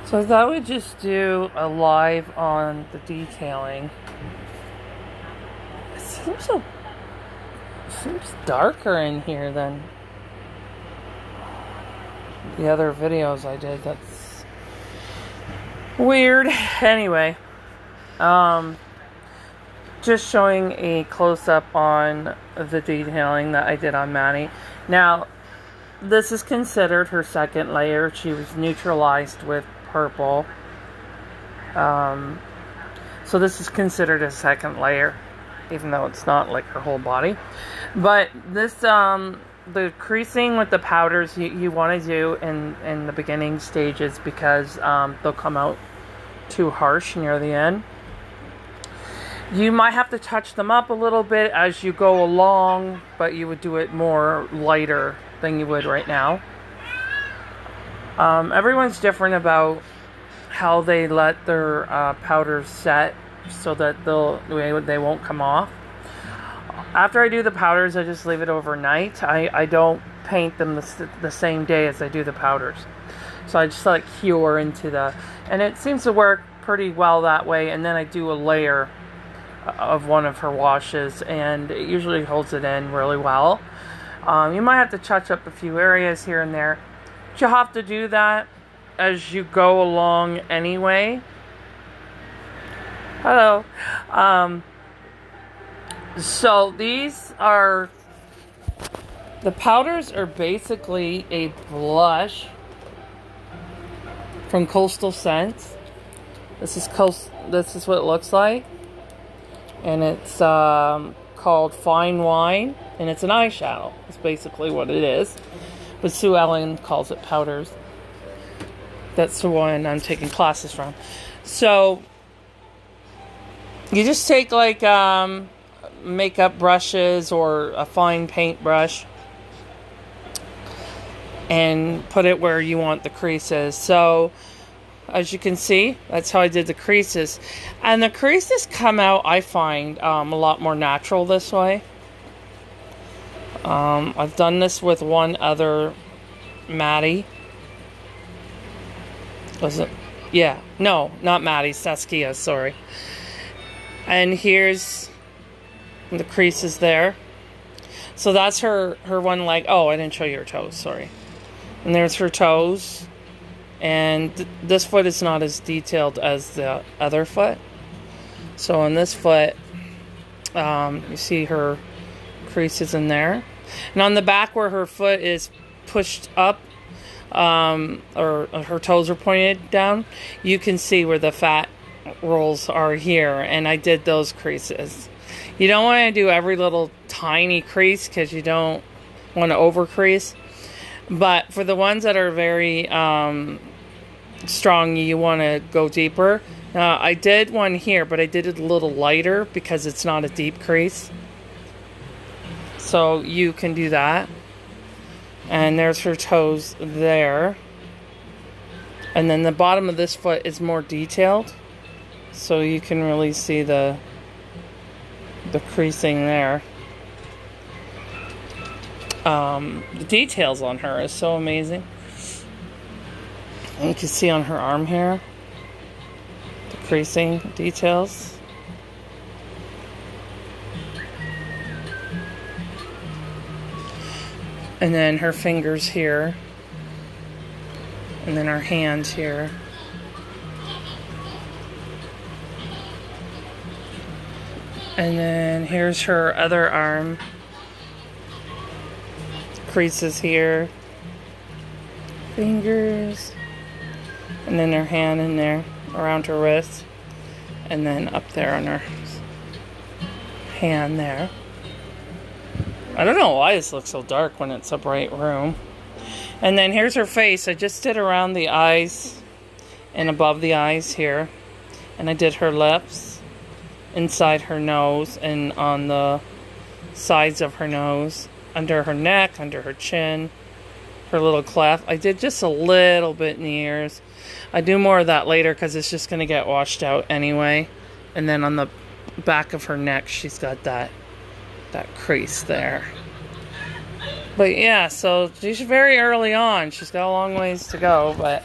So I thought we'd just do a live on the detailing. It seems darker in here than the other videos I did. That's weird. Anyway, just showing a close-up on the detailing that I did on Maddie. Now, this is considered her second layer. She was neutralized with purple. So this is considered a second layer, even though it's not like her whole body. But this, the creasing with the powders you want to do in the beginning stages, because they'll come out too harsh near the end. You might have to touch them up a little bit as you go along, but you would do it more lighter than you would right now. Everyone's different about how they let their powders set so that they won't come off. After I do the powders, I just leave it overnight. I don't paint them the same day as I do the powders. So I just like cure into and it seems to work pretty well that way. And then I do a layer of one of her washes, and it usually holds it in really well. You might have to touch up a few areas here and there, but you'll have to do that as you go along anyway. Hello. So these are, the powders are basically a blush from Coastal Scents. This is what it looks like. And it's called Fine Wine, and it's an eyeshadow. It's basically what it is. But Sue Ellen calls it powders. That's the one I'm taking classes from. So you just take like makeup brushes or a fine paint brush and put it where you want the creases. So as you can see, that's how I did the creases. And the creases come out, I find, a lot more natural this way. I've done this with one other Maddie. Was it? Yeah. No, not Maddie. Saskia, sorry. And here's the creases there. So that's her one leg. Oh, I didn't show you her toes, sorry. And there's her toes. And this foot is not as detailed as the other foot. So on this foot, you see her creases in there. And on the back where her foot is pushed up, or her toes are pointed down, you can see where the fat rolls are here. And I did those creases. You don't want to do every little tiny crease because you don't want to over crease. But for the ones that are very strong, you want to go deeper. Now, I did one here, but I did it a little lighter because it's not a deep crease. So you can do that. And there's her toes there. And then the bottom of this foot is more detailed. So you can really see the creasing there. The details on her is so amazing. And you can see on her arm here the creasing details. And then her fingers here. And then her hand here. And then here's her other arm. Creases here, fingers, and then her hand in there around her wrist, and then up there on her hand there. I don't know why this looks so dark when it's a bright room. And then here's her face. I just did around the eyes and above the eyes here, and I did her lips, inside her nose, and on the sides of her nose. Under her neck, under her chin, her little cleft. I did just a little bit in the ears. I do more of that later because it's just going to get washed out anyway. And then on the back of her neck, she's got that crease there. But yeah, so she's very early on. She's got a long ways to go, but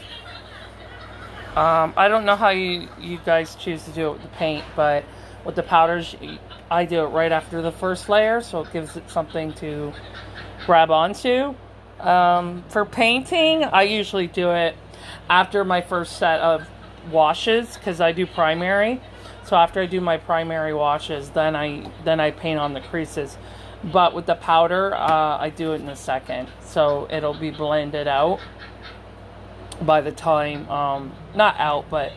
I don't know how you guys choose to do it with the paint, but with the powders, I do it right after the first layer, so it gives it something to grab onto. For painting, I usually do it after my first set of washes, because I do primary. So after I do my primary washes, then I paint on the creases. But with the powder, I do it in a second, so it'll be blended out by the time, not out, but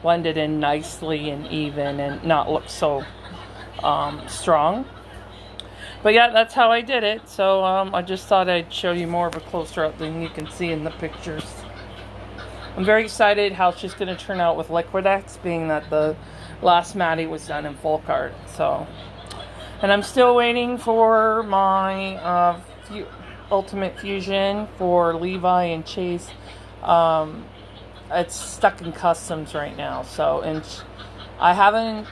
blended in nicely and even and not look so strong. But yeah, that's how I did it. So I just thought I'd show you more of a closer up than you can see in the pictures. I'm very excited how she's going to turn out with Liquid-X, being that the last Maddie was done in full card. So, and I'm still waiting for my Ultimate Fusion for Levi and Chase. It's stuck in customs right now, so, and I haven't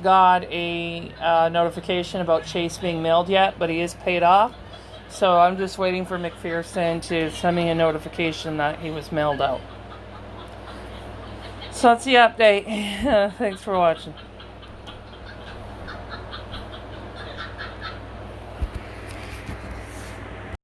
got a notification about Chase being mailed yet, but he is paid off, so I'm just waiting for McPherson to send me a notification that he was mailed out. So that's the update. Thanks for watching.